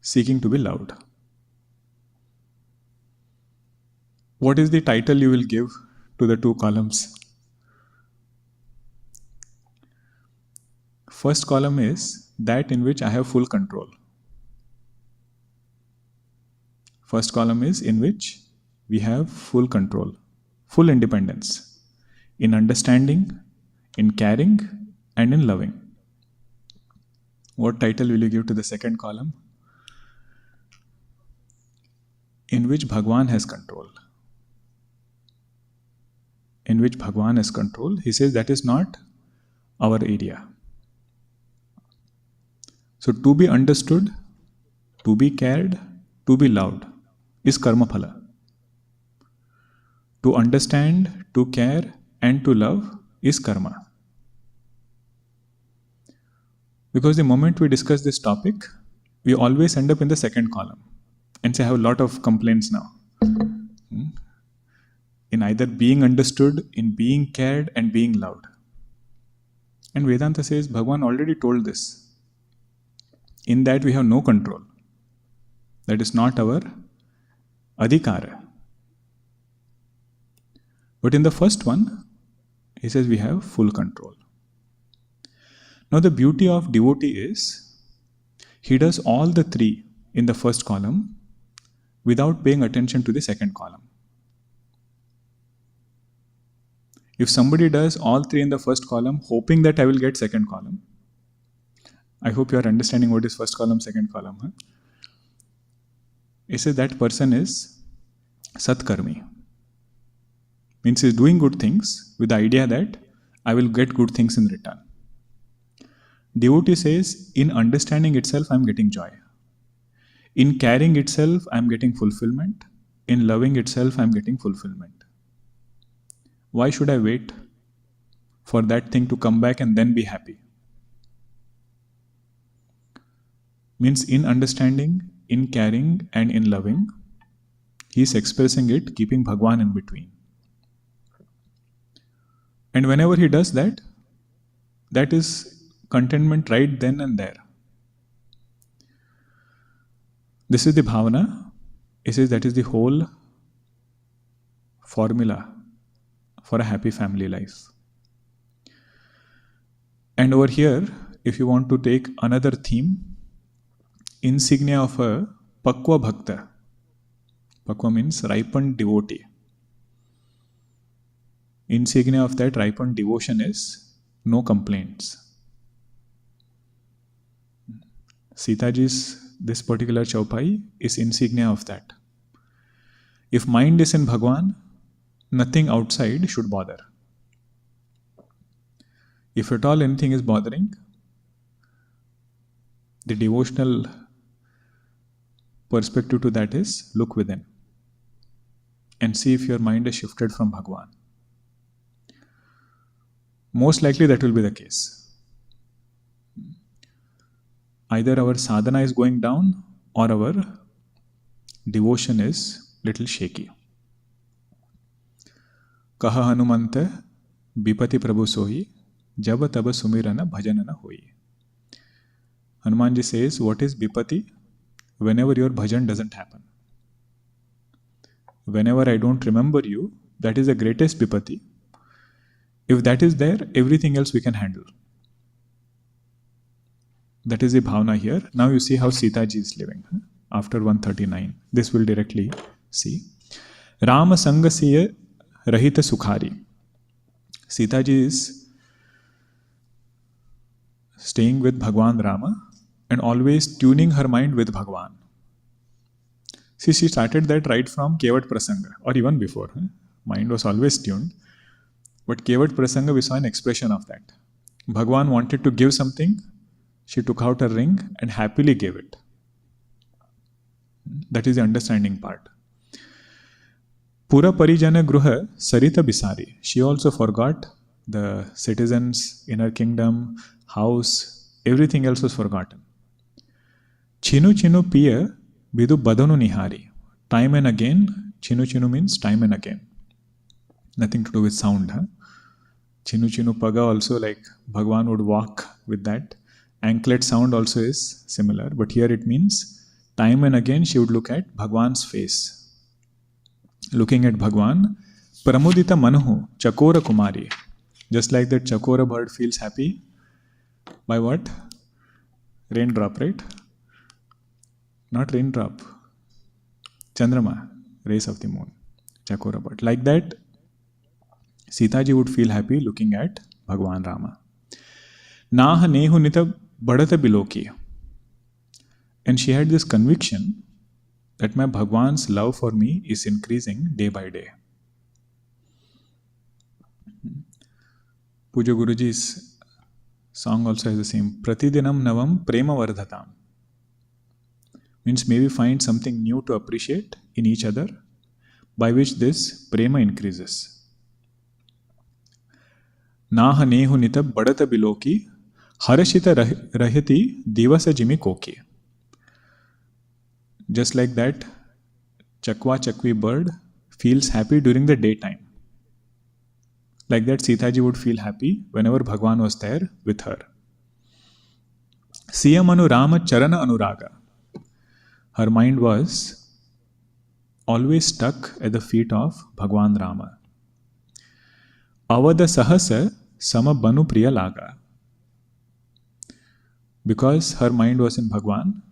seeking to be loved. What is the title you will give to the two columns? First column is that in which I have full control. First column is in which we have full control, full independence in understanding, in caring and in loving. What title will you give to the second column? In which Bhagwan has control. In which Bhagwan has control. He says that is not our area. So to be understood, to be cared, to be loved is karma phala. To understand, to care and to love is karma. Because the moment we discuss this topic, we always end up in the second column and say I have a lot of complaints now. In either being understood, in being cared and being loved. And Vedanta says Bhagwan already told this. In that we have no control. That is not our adhikara. But in the first one, he says we have full control. Now the beauty of devotee is, he does all the three in the first column without paying attention to the second column. If somebody does all three in the first column, hoping that I will get second column, I hope you are understanding what is first column, second column. Huh? It says that person is satkarmi. Means he is doing good things with the idea that I will get good things in return. Devotee says, in understanding itself, I am getting joy. In caring itself, I am getting fulfillment. In loving itself, I am getting fulfillment. Why should I wait for that thing to come back and then be happy? Means in understanding, in caring and in loving, he is expressing it, keeping Bhagwan in between. And whenever he does that, that is contentment right then and there. This is the bhavana. He says that is the whole formula for a happy family life. And over here, if you want to take another theme, insignia of a Pakwa Bhakta. Pakwa means ripened devotee. Insignia of that ripened devotion is no complaints. Sitaji's this particular chaupai is insignia of that. If mind is in Bhagwan, nothing outside should bother. If at all anything is bothering, the devotional perspective to that is look within and see if your mind is shifted from Bhagwan. Most likely that will be the case. Either our sadhana is going down or our devotion is little shaky. Kaha Hanumanta Bipati Prabhu Sohi Jab Taba Sumirana Bhajanana Hoi. Hanumanji says, what is Bipati? Whenever your bhajan doesn't happen. Whenever I don't remember you, that is the greatest Bipati. If that is there, everything else we can handle. That is the bhavana here. Now you see how Sitaji is living after 139. This will directly see. Rama Sangasya Rahita Sukhari. Sitaji is staying with Bhagwan Rama and always tuning her mind with Bhagwan. See, she started that right from Kevat Prasanga or even before. Mind was always tuned. But Kevat Prasanga, we saw an expression of that. Bhagwan wanted to give something. She took out her ring and happily gave it. That is the understanding part. Pura Parijana Gruha Sarita Bisari. She also forgot the citizens in her kingdom, house, everything else was forgotten. Chinu Chinu Piya Bidu Badanu Nihari. Time and again. Chinu Chinu means time and again. Nothing to do with sound. Chinu Chinu Paga also, like Bhagwan would walk with that. Anklet sound also is similar, but here it means time and again she would look at Bhagwan's face. Looking at Bhagwan, Pramudita Manuhu, Chakora Kumari. Just like that Chakora bird feels happy by what? Raindrop, right? Not raindrop. Chandrama, rays of the moon. Chakora bird. Like that, Sitaji would feel happy looking at Bhagwan Rama. Naha Nehu Nita Badata Biloki. And she had this conviction that my Bhagwan's love for me is increasing day by day. Puja Guruji's song also has the same. Pratidinam Navam Prema Vardhatam. Means may we find something new to appreciate in each other, by which this prema increases. Naha Nehu Nita Badata Biloki Harashita Rahiti Divasa Jimi Koki. Just like that, Chakwa Chakwi bird feels happy during the daytime. Like that, Sitaji would feel happy whenever Bhagwan was there with her. Siyamanu Rama Charana Anuraga. Her mind was always stuck at the feet of Bhagwan Rama. Avada Sahasa Sama Banu Priya Laga. Because her mind was in Bhagwan,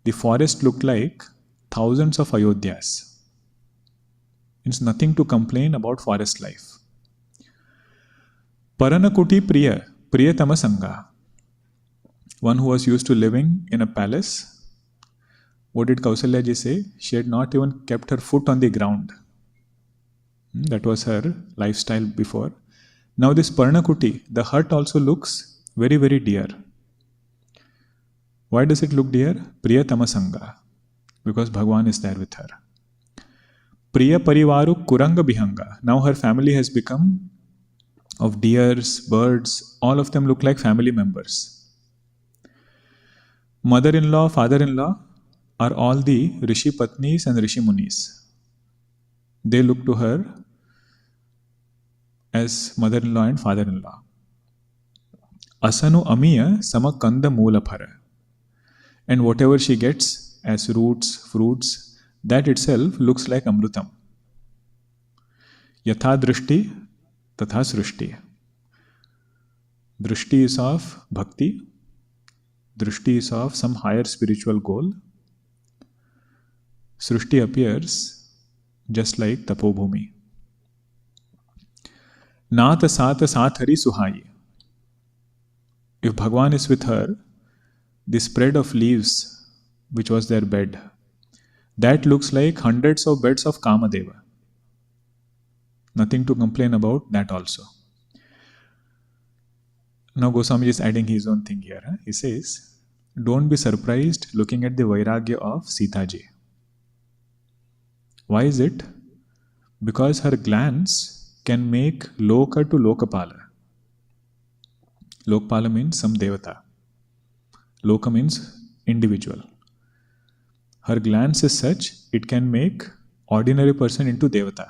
the forest looked like thousands of Ayodhyas. It's nothing to complain about forest life. Paranakuti Priya, Priyatama Sangha. One who was used to living in a palace. What did Kausalya ji say? She had not even kept her foot on the ground. That was her lifestyle before. Now this Parnakuti, the hut also looks very, very dear. Why does it look dear? Priyatama Sangha. Because Bhagwan is there with her. Priya Parivaru Kuranga Bihanga. Now her family has become of deers, birds, all of them look like family members. Mother-in-law, father-in-law are all the Rishi Patnis and Rishi Munis. They look to her as mother-in-law and father-in-law. Asanu Amiya Samakanda Moolaphara. And whatever she gets as roots, fruits, that itself looks like Amrutam. Yatha drishti, tatha srushti. Drishti is of bhakti. Drishti is of some higher spiritual goal. Srushti appears just like Tapobhumi. Nata sata sathari suhayi. If Bhagwan is with her, the spread of leaves, which was their bed, that looks like hundreds of beds of Kamadeva. Nothing to complain about that also. Now Goswami is adding his own thing here. He says, don't be surprised looking at the Vairagya of Sita ji. Why is it? Because her glance can make Loka to Lokapala. Lokpala means some devata. Loka means individual. Her glance is such, it can make ordinary person into devata.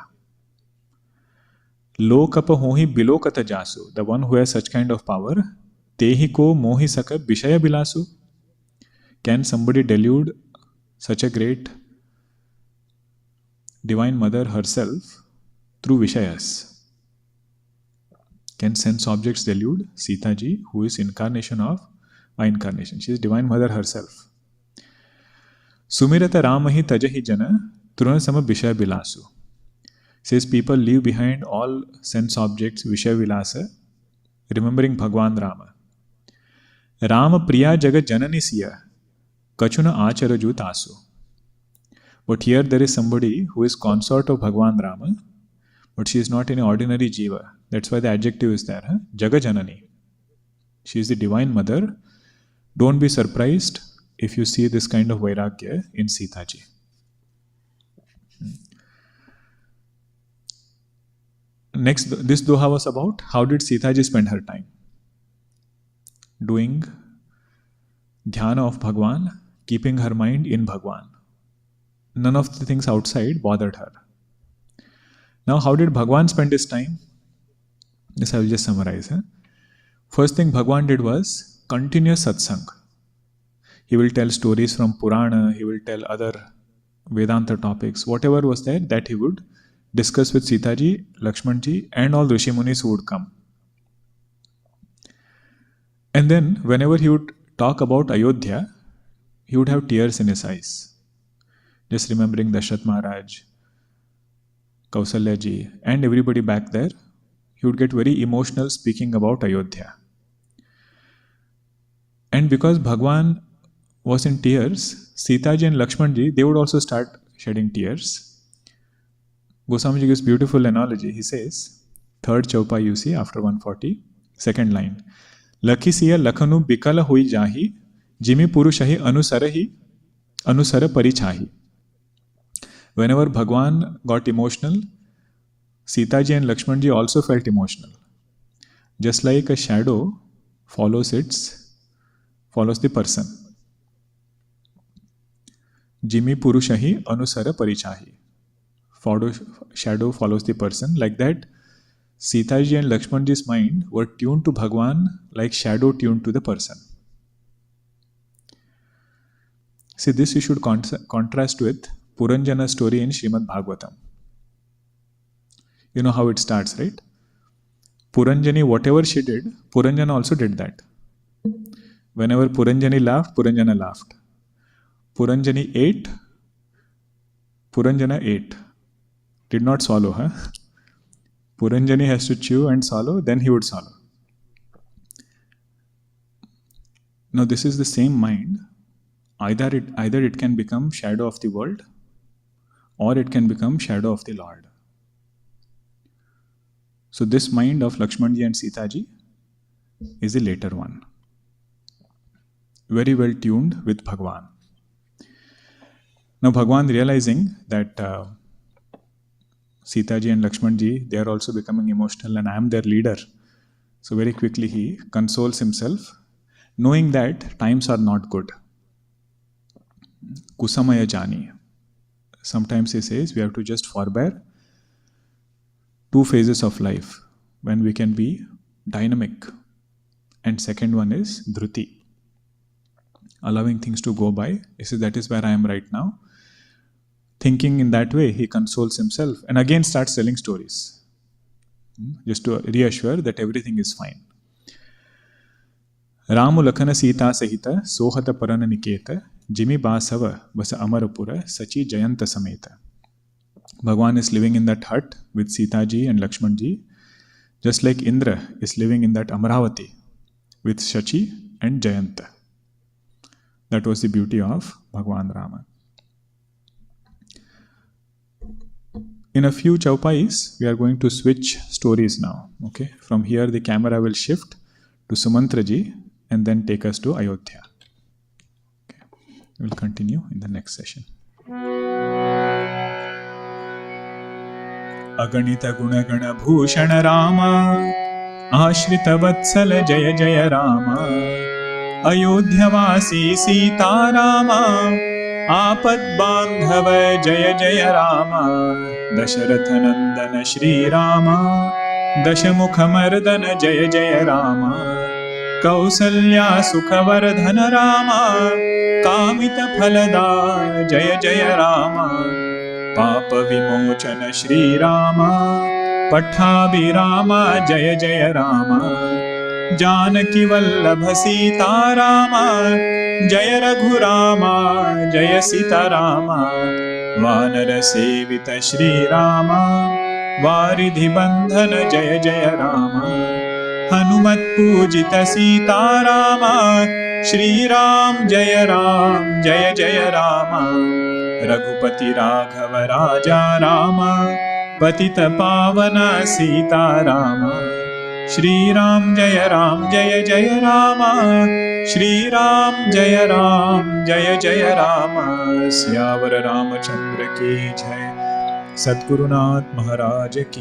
Lokapa hohi bilokata jasu. The one who has such kind of power, tehi ko mohi saka bishaya bilasu. Can somebody delude such a great Divine Mother herself through Vishayas? Can sense objects delude Sita ji, who is incarnation of my incarnation? She is Divine Mother herself. Sumirata Ramahi tajahi jana turana sama Vishaya bilasu. Says people leave behind all sense objects, Vishaya vilasa, remembering Bhagwan Rama. Rama priya jagat janani siya kachuna acharaju tasu. But here there is somebody who is consort of Bhagwan Rama, but she is not any ordinary jiva. That's why the adjective is there. Jagajanani. She is the Divine Mother. Don't be surprised if you see this kind of Vairagya in Sita ji. Next, this doha was about how did Sita ji spend her time? Doing dhyana of Bhagwan, keeping her mind in Bhagwan. None of the things outside bothered her. Now, how did Bhagwan spend his time? This I will just summarize. First thing Bhagwan did was continuous satsang. He will tell stories from Purana, he will tell other Vedanta topics, whatever was there, that he would discuss with Sita ji, Lakshman ji, and all Rishi Munis who would come. And then, whenever he would talk about Ayodhya, he would have tears in his eyes. Just remembering Dashrath Maharaj, Kausalya ji, and everybody back there, he would get very emotional speaking about Ayodhya. And because Bhagwan was in tears, Sita ji and Lakshman ji, they would also start shedding tears. Goswami ji gives beautiful analogy. He says, third chaupa you see after 140, second line. Lakhi siya lakhanu bikala hui jahi, jimi purushahi anusara parichahi. Whenever Bhagwan got emotional, Sita ji and Lakshman ji also felt emotional. Just like a shadow follows the person. Jimi purushahi anusara parichahi. Shadow follows the person. Like that, Sita ji and Lakshman ji's mind were tuned to Bhagwan like shadow tuned to the person. See, this you should contrast with Puranjana's story in Srimad Bhagavatam. You know how it starts, right? Puranjani, whatever she did, Puranjana also did that. Whenever Puranjani laughed, Puranjana laughed. Puranjani ate, Puranjana ate. Did not swallow, huh? Puranjani has to chew and swallow, then he would swallow. Now this is the same mind. Either it can become shadow of the world, or it can become shadow of the Lord. So this mind of Lakshman ji and Sita ji is the later one. Very well tuned with Bhagwan. Now Bhagwan realizing that Sita ji and Lakshman ji, they are also becoming emotional and I am their leader. So very quickly he consoles himself, knowing that times are not good. Kusamaya jani. Sometimes he says we have to just forbear two phases of life when we can be dynamic. And second one is dhruti. Allowing things to go by. He says that is where I am right now. Thinking in that way, he consoles himself and again starts telling stories. just to reassure that everything is fine. Ramu Lakhana Sita Sahita Sohata Parana Niketa Jimmy Basava was Amarapura Sachi Jayanta Sameta. Bhagwan is living in that hut with Sita ji and Lakshman ji, just like Indra is living in that Amaravati with Shachi and Jayanta. That was the beauty of Bhagwan Rama. In a few chaupais, we are going to switch stories now. Okay, from here the camera will shift to Sumantra ji and then take us to Ayodhya. Okay. We will continue in the next session. Aganita Guna Gana Bhushana Rama Ashrita Vatsala Jaya Jaya Rama Ayodhyavasi Sita Rama Apad Bandhava Jaya Jaya Rama Dasharatha Nandana Shri Rama Dashamukha Mardana Jaya Jaya Rama Kausalya Sukhavardhana Rama Kamita Phalada Jaya Jaya Rama Papa Vimochana Shri Rama Pattabhi Rama Jaya Jaya Rama Janaki Vallabha Sita Rama Jaya Raghu Rama Jaya Sita Rama Vanara Sevita Shri Rama Varidhi Bandhana Jaya Jaya Rama Hanumat Pujita Sita Rama Shri Ram Jaya Jaya Rama Raghupati Raghava Raja Rama Patita Pavana Sita Rama Shri Ram Jaya Jaya Rama Shri Ram Jaya Jaya Rama Syavara Ramachandra ki jai Satgurunath Maharaj ki